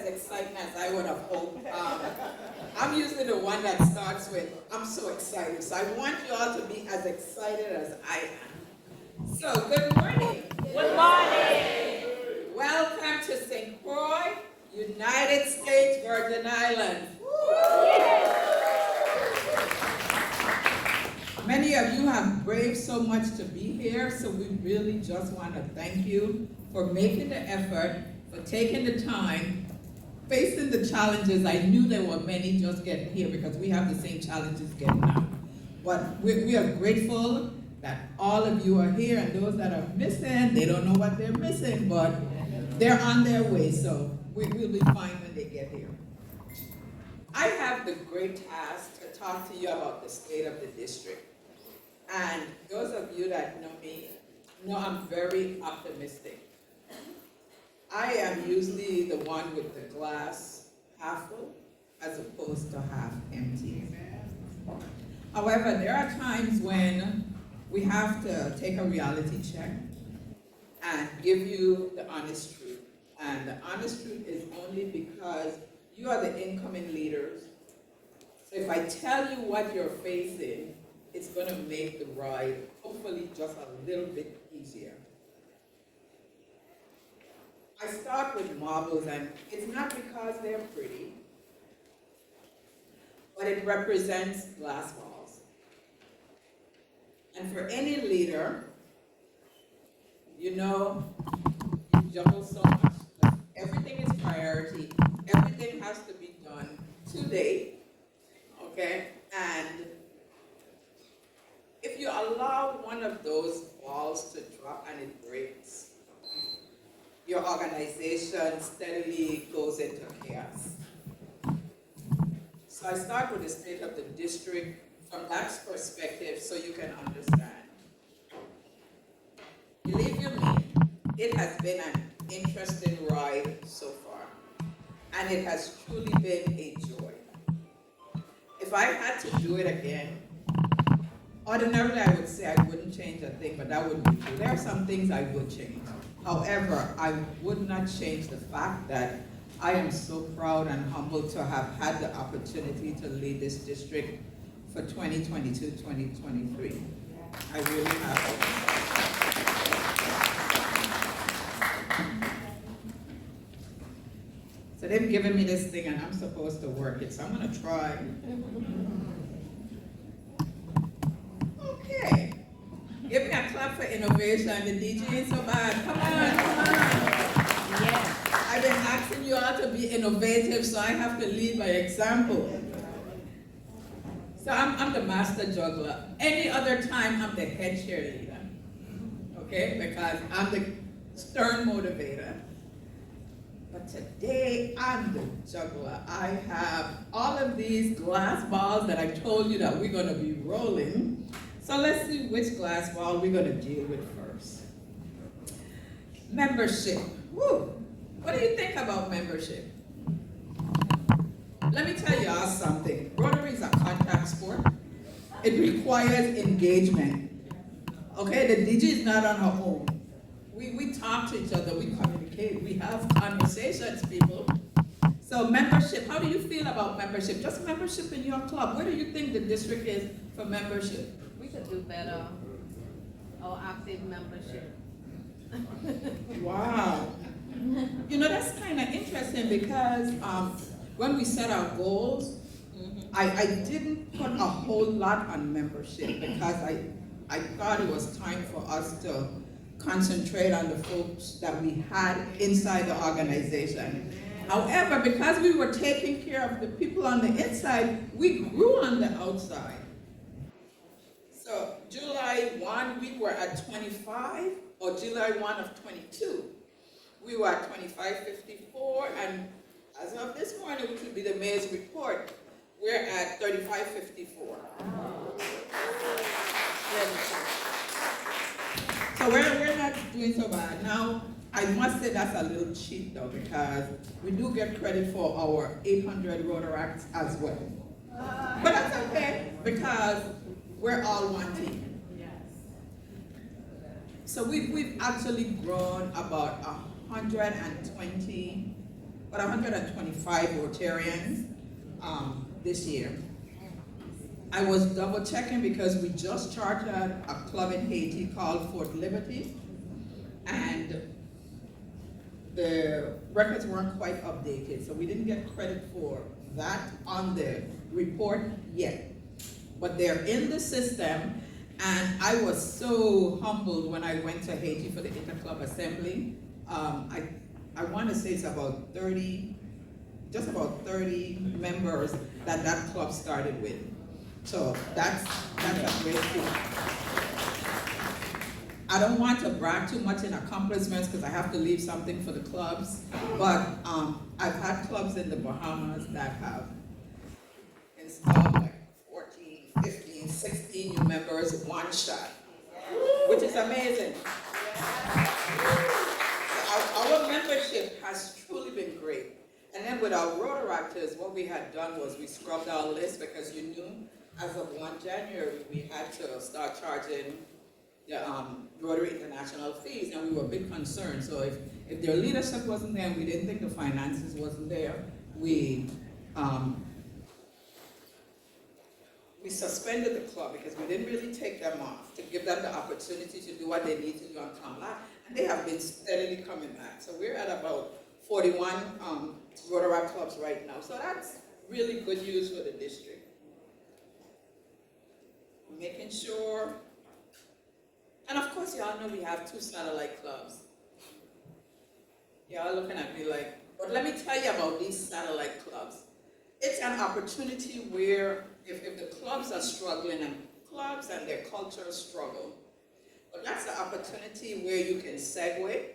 exciting as I would have hoped. I'm usually the one that starts with, I'm so excited. So I want you all to be as excited as I am. So, good morning. Good morning. Welcome to St. Croix, United States Virgin Islands. Many of you have braved so much to be here, so we really just want to thank you for making the effort, for taking the time, facing the challenges. I knew there were many just getting here because we have the same challenges getting out. But we are grateful that all of you are here, and those that are missing, they don't know what they're missing, but they're on their way, so we'll be fine when they get here. I have the great task to talk to you about the state of the district. And those of you that know me know I'm very optimistic. I am usually the one with the glass half full as opposed to half empty. However, there are times when we have to take a reality check and give you the honest truth. And the honest truth is only because you are the incoming leaders. So if I tell you what you're facing, it's going to make the ride hopefully just a little bit easier. I start with marbles, and it's not because they're pretty, but it represents glass balls. And for any leader, you know, you juggle so much. Everything is priority. Everything has to be done today, okay? And if you allow one of those balls to drop and it breaks, your organization steadily goes into chaos. So I start with the state of the district from that perspective so you can understand. Believe you me, it has been an interesting ride so far, and it has truly been a joy. If I had to do it again, ordinarily I would say I wouldn't change a thing, but that wouldn't be true. There are some things I would change. However, I would not change the fact that I am so proud and humbled to have had the opportunity to lead this district for 2022-2023. I really have. So they've given me this thing and I'm supposed to work it, so I'm going to try. Okay. Give me a clap for innovation. The DJ ain't so bad. Come on. Yeah. I've been asking you all to be innovative, so I have to lead by example. So I'm the master juggler. Any other time, I'm the head cheerleader. Okay? Because I'm the stern motivator. But today, I'm the juggler. I have all of these glass balls that I told you that we're going to be rolling. So let's see which glass ball we're going to deal with first. Membership. Woo! What do you think about membership? Let me tell y'all something. Rotary is a contact sport. It requires engagement. Okay, the DJ is not on her own. We talk to each other, we communicate, we have conversations, people. So membership, how do you feel about membership? Just membership in your club. Where do you think the district is for membership? We could do better. Oh, active membership. Wow. You know, that's kind of interesting because when we set our goals, I didn't put a whole lot on membership because I thought it was time for us to concentrate on the folks that we had inside the organization. However, because we were taking care of the people on the inside, we grew on the outside. So July 1, we were at 25, or July 1 of 22. We were at 2554, and as of this morning, which would be the mayor's report, we're at 3554. So we're not doing so bad. Now, I must say that's a little cheap though, because we do get credit for our 800 Rotaracts as well. But that's okay, because we're all one team. So we've actually grown about 120 about 125 Rotarians this year. I was double checking because we just chartered a club in Haiti called Fort Liberty, and the records weren't quite updated, so we didn't get credit for that on the report yet. But they're in the system, and I was so humbled when I went to Haiti for the Interclub Assembly. I want to say it's about 30, just about 30 members that club started with. So that's a great thing. I don't want to brag too much in accomplishments because I have to leave something for the clubs, but I've had clubs in the Bahamas that have installed like 14, 15, 16 new members one shot, which is amazing. Our membership has truly been great. And then with our Rotaractors, what we had done was we scrubbed our list because you knew as of 1 January, we had to start charging the Rotary International fees, and we were a bit concerned. So if their leadership wasn't there and we didn't think the finances wasn't there, we suspended the club because we didn't really take them off to give them the opportunity to do what they need to do on Town Lot. And they have been steadily coming back. So we're at about 41 Rotaract clubs right now. So that's really good news for the district. Making sure, and of course y'all know we have 2 satellite clubs. Y'all looking at me like, but let me tell you about these satellite clubs. It's an opportunity where if the clubs are struggling, and clubs and their culture struggle, but that's the opportunity where you can segue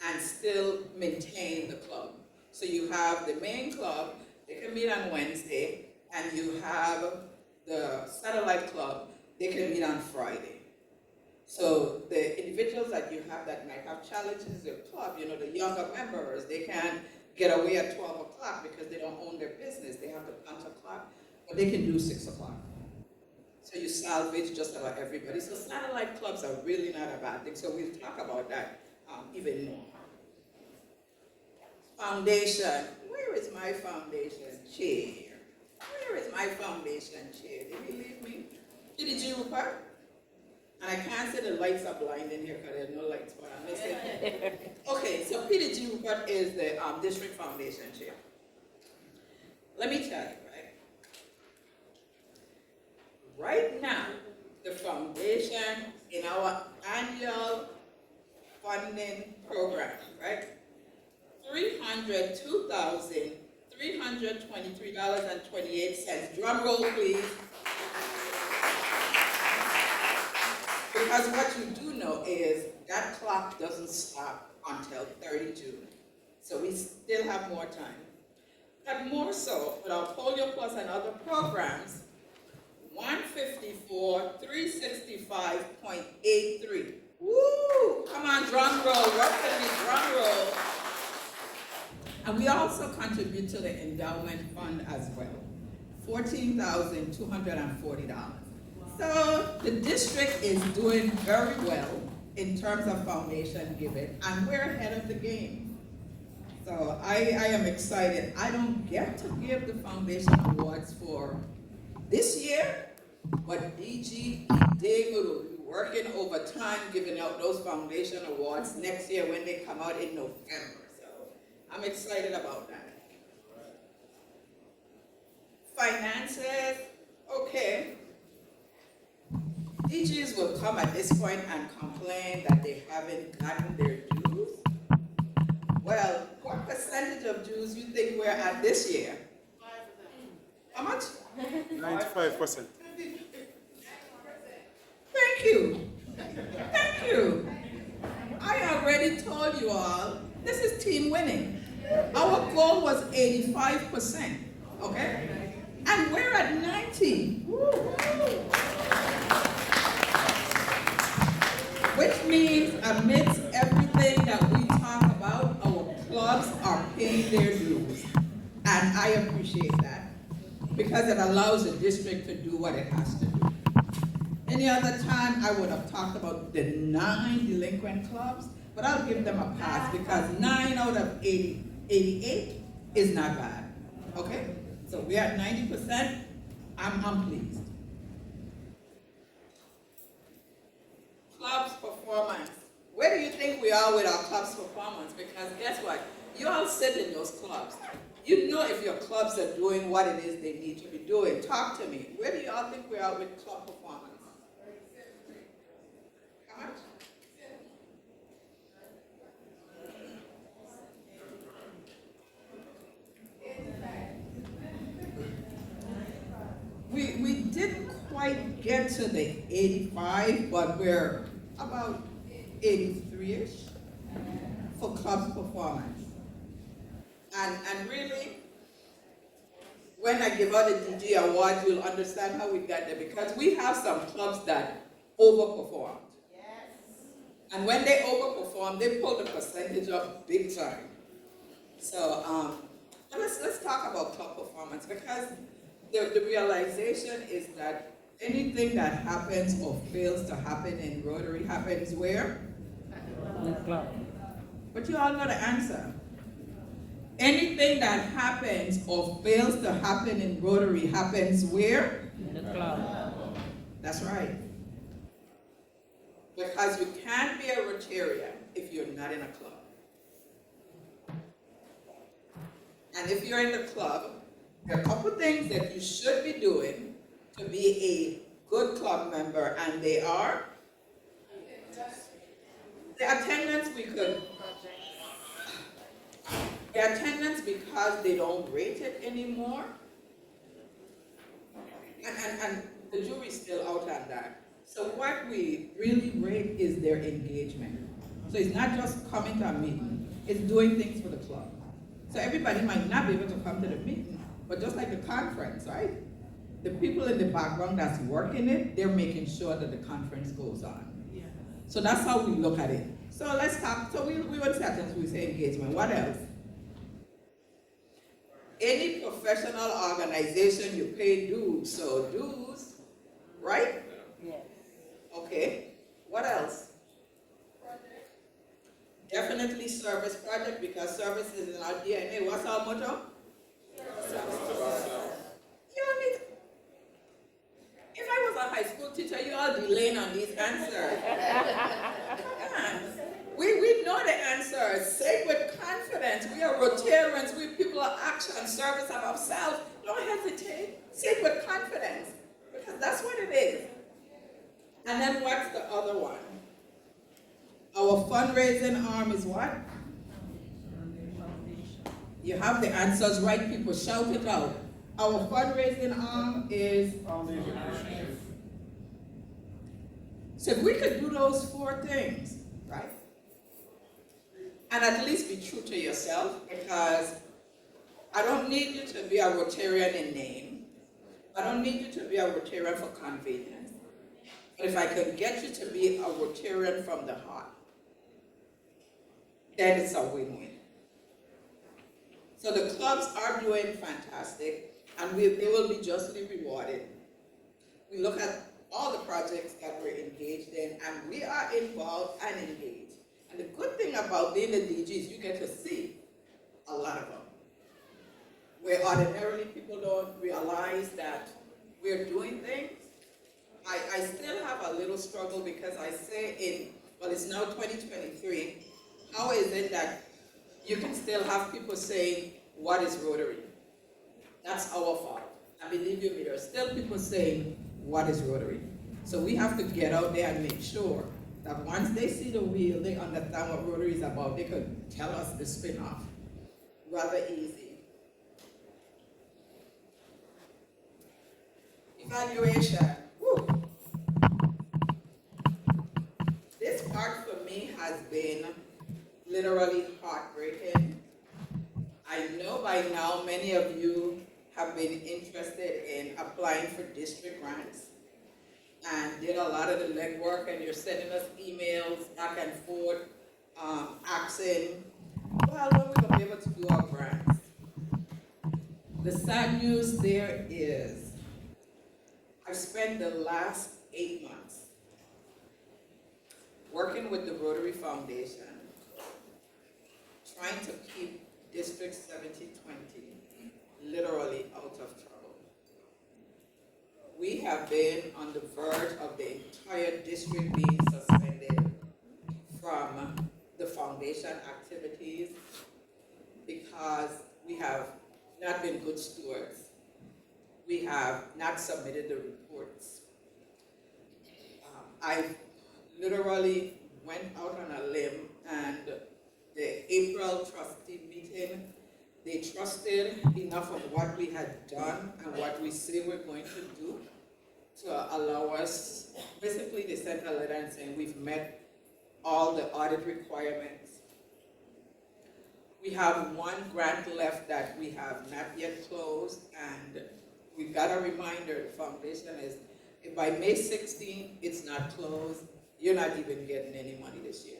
and still maintain the club. So you have the main club, they can meet on Wednesday, and you have the satellite club, they can meet on Friday. So the individuals that you have that might have challenges in the club, you know, the younger members, they can't get away at 12 o'clock because they don't own their business. They have the punch o'clock, but they can do 6 o'clock. So you salvage just about everybody. So satellite clubs are really not a bad thing. So we'll talk about that even more. Foundation. Where is my foundation chair? Where is my foundation chair? Did he leave me? Did you, Rupert? And I can't say the lights are blinding here because there's no lights, but I'm missing. Okay, so PDG Rupert is the district foundation chair. Let me tell you, right now, the foundation in our annual funding program, right? $302,323.28. Drum roll, please. Because what you do know is that clock doesn't stop until 30 June. So we still have more time. But more so, with our Polio Plus and other programs, 154,365.83. Woo! Come on, drum roll. Work with me, drum roll. And we also contribute to the endowment fund as well, $14,240. So the district is doing very well in terms of foundation giving, and we're ahead of the game. So I am excited. I don't get to give the foundation awards for this year, but DG David will be working overtime giving out those foundation awards next year when they come out in November. So I'm excited about that. Finances, okay. DGs will come at this point and complain that they haven't gotten their dues. Well, what percentage of dues do you think we're at this year? 5%. How much? 95%. Thank you. Thank you. I already told you all, this is team winning. Our goal was 85%, okay? And we're at 90. Which means amidst everything that we talk about, our clubs are paying their dues. And I appreciate that because it allows the district to do what it has to do. Any other time, I would have talked about the 9 delinquent clubs, but I'll give them a pass because 9 out of 88 is not bad, okay? So we're at 90%, I'm pleased. Club's performance. Where do you think we are with our club's performance? Because guess what? You all sit in those clubs. You know if your clubs are doing what it is they need to be doing. Talk to me. Where do you all think we are with club performance? How much? We didn't quite get to the 85, but we're about 83-ish for club's performance. And really, when I give out the DG award, you'll understand how we got there, because we have some clubs that overperformed. And when they overperform, they pull the percentage up big time. So let's talk about club performance, because the realization is that anything that happens or fails to happen in Rotary happens where? In the club. But you all know the answer. Anything that happens or fails to happen in Rotary happens where? In the club. That's right. Because you can't be a Rotarian if you're not in a club. And if you're in the club, there are a couple things that you should be doing to be a good club member, and they are the attendance. The attendance, because they don't rate it anymore, and the jury's still out on that. So what we really rate is their engagement. So it's not just coming to a meeting, it's doing things for the club. So everybody might not be able to come to the meeting, but just like the conference, right? The people in the background that's working it, they're making sure that the conference goes on. Yeah. So that's how we look at it. So let's talk, so we would say attendance, we say engagement. What else? Any professional organization, you pay dues, so dues, right? Yes. Okay, what else? Definitely service project, because service is in our DNA. What's our motto? You all need, if I was a high school teacher, you all delaying on these answers. Come on. We know the answers. Say it with confidence. We are Rotarians. We people of action, service of ourselves. Don't hesitate. Say it with confidence, because that's what it is. And then what's the other one? Our fundraising arm is what? You have the answers right, people. Shout it out. Our fundraising arm is... So if we could do those 4 things, right? And at least be true to yourself, because I don't need you to be a Rotarian in name. I don't need you to be a Rotarian for convenience. But if I could get you to be a Rotarian from the heart, then it's a win-win. So the clubs are doing fantastic, and they will be justly rewarded. We look at all the projects that we're engaged in, and we are involved and engaged. And the good thing about being the DG is you get to see a lot of them. Where ordinarily people don't realize that we're doing things. I still have a little struggle, because I say it's now 2023, how is it that you can still have people saying, what is Rotary? That's our fault. And believe you me, there are still people saying, what is Rotary? So we have to get out there and make sure that once they see the wheel, they understand what Rotary is about. They could tell us the spin-off. Rather easy. Evaluation. Woo. This part for me has been literally heartbreaking. I know by now many of you have been interested in applying for district grants and did a lot of the legwork, and you're sending us emails back and forth, asking, well, when we will be able to do our grants. The sad news there is, I've spent the last 8 months working with the Rotary Foundation, trying to keep District 7020 literally out of trouble. We have been on the verge of the entire district being suspended from the foundation activities because we have not been good stewards. We have not submitted the reports. I literally went out on a limb, and the April trustee meeting, they trusted enough of what we had done and what we say we're going to do to allow us, basically they sent a letter and saying we've met all the audit requirements. We have one grant left that we have not yet closed, and we got a reminder, the foundation is, if by May 16th it's not closed, you're not even getting any money this year.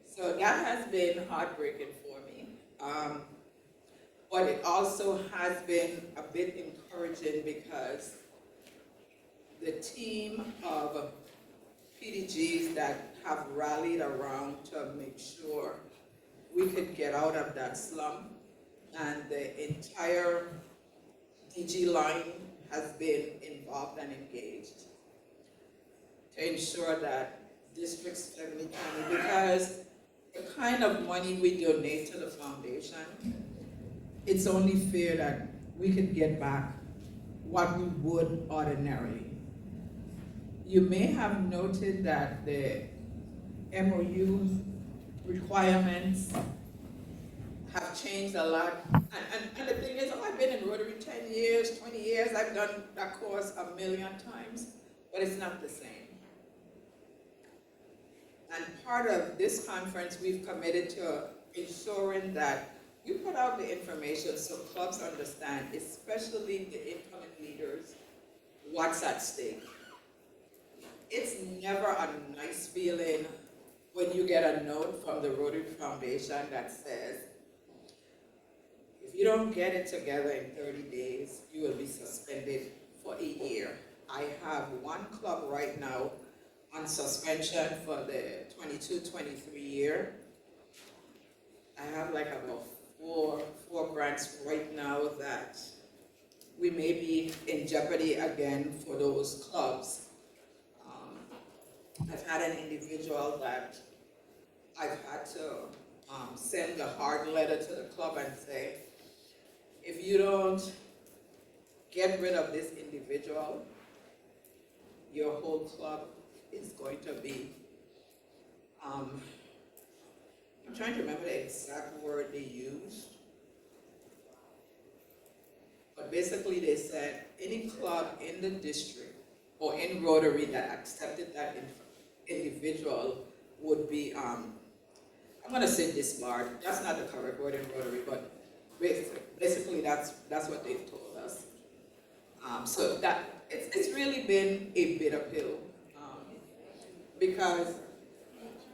So that has been heartbreaking for me. But it also has been a bit encouraging because the team of PDGs that have rallied around to make sure we could get out of that slump, and the entire DG line has been involved and engaged to ensure that District 70 County, because the kind of money we donate to the foundation, it's only fair that we could get back what we would ordinarily. You may have noted that the MOU requirements have changed a lot. And the thing is, I've been in Rotary 10 years, 20 years, I've done that course a million times, but it's not the same. And part of this conference, we've committed to ensuring that we put out the information so clubs understand, especially the incoming leaders, what's at stake. It's never a nice feeling when you get a note from the Rotary Foundation that says, if you don't get it together in 30 days, you will be suspended for a year. I have one club right now on suspension for the 22-23 year. I have like about four grants right now that we may be in jeopardy again for those clubs. I've had an individual that I've had to send a hard letter to the club and say, if you don't get rid of this individual, your whole club is going to be, I'm trying to remember the exact word they used, but basically they said any club in the district or in Rotary that accepted that individual would be, I'm gonna say disbarred. That's not the correct word in Rotary, but basically that's what they've told us. So that it's really been a bitter pill, because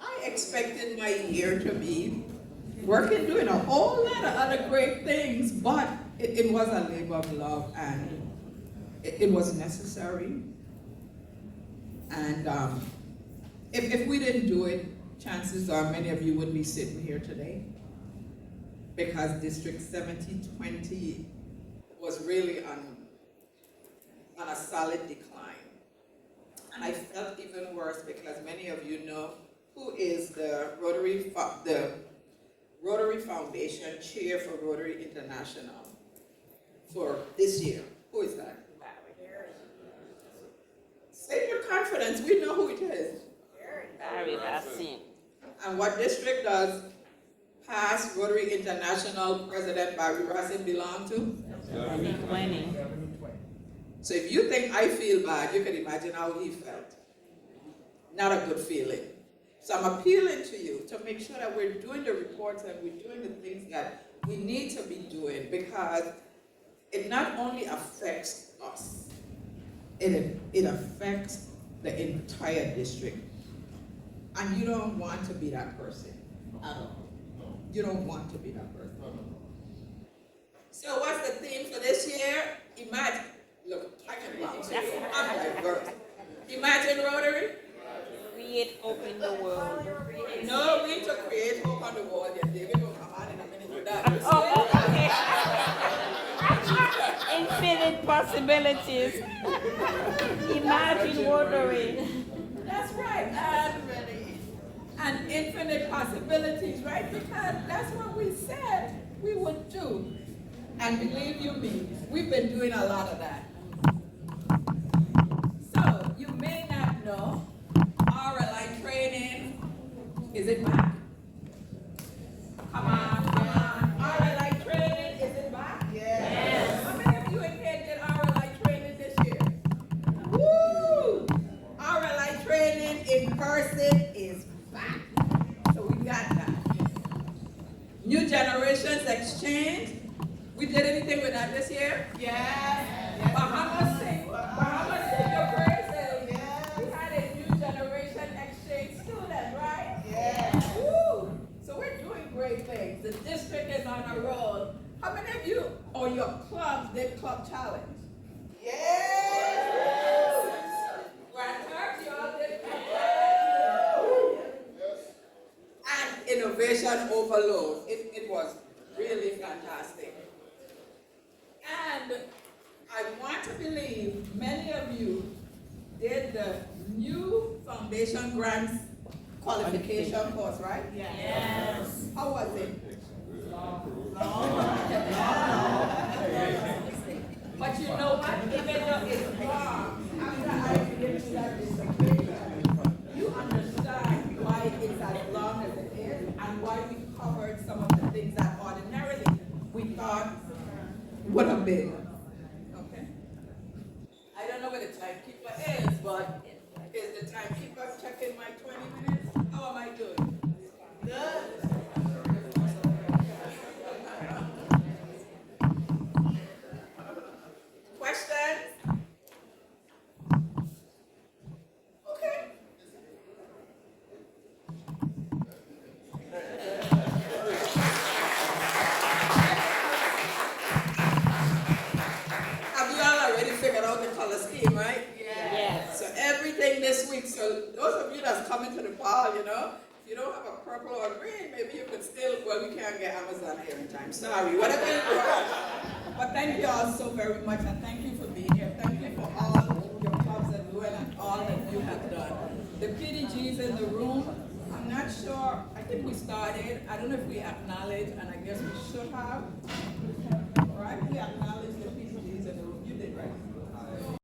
I expected my year to be working, doing a whole lot of other great things, but it was a labor of love, and it was necessary. And if we didn't do it, chances are many of you wouldn't be sitting here today, because District 7020 was really on a solid decline. And I felt even worse because many of you know who is the Rotary Foundation Chair for Rotary International for this year. Who is that? Say with confidence, we know who it is. Barry Bassine. And what district does past Rotary International President Barry Racine belong to? 2020. So if you think I feel bad, you can imagine how he felt. Not a good feeling. So I'm appealing to you to make sure that we're doing the reports and we're doing the things that we need to be doing, because it not only affects us, it affects the entire district. And you don't want to be that person at all. You don't want to be that person. So what's the theme for this year? Imagine, look, I can be, I'm diverse. Imagine Rotary. Create hope in the world. No, we need to create hope on the world. possibilities. Imagine Rotary. That's right. And infinite possibilities, right? Because that's what we said we would do. And believe you me, we've been doing a lot of that. So, you may not know, RLI training, is it back? Come on. RLI training, is it back? Yes. How many of you in here did RLI training this year? Woo! RLI training in person is back. So we got that. New Generations Exchange. We did anything with that this year? Yes. Bahamas sing your praises. Yes. We had a New Generation Exchange student, right? Yes. Woo! So we're doing great things. The district is on a roll. How many of you or your clubs did Club Challenge? Yes! Grandparents, you all did Club Challenge? Yes. And Innovation Overload. It was really fantastic. And I want to believe many of you did the new Foundation Grants qualification course, right? Yes. How was it? But you know what? Even though it's long, after I get to that dissertation, you understand why it's as long as it is and why we covered some of the things that ordinarily we thought would have been. Okay. I don't know where the timekeeper is, but is the timekeeper checking my 20 minutes? How am I doing? Good. Questions? Okay. Have you all already figured out the color scheme, right? Yes. So everything this week, so those of you that's coming to the ball, if you don't have a purple or green, maybe you could still, well, we can't get Amazon here in time. Sorry, whatever you do. But thank you all so very much, and thank you for being here. Thank you for all your clubs are doing and all that you have done. The PDGs in the room, I'm not sure, I think we started, I don't know if we acknowledged, and I guess we should have, right? We acknowledged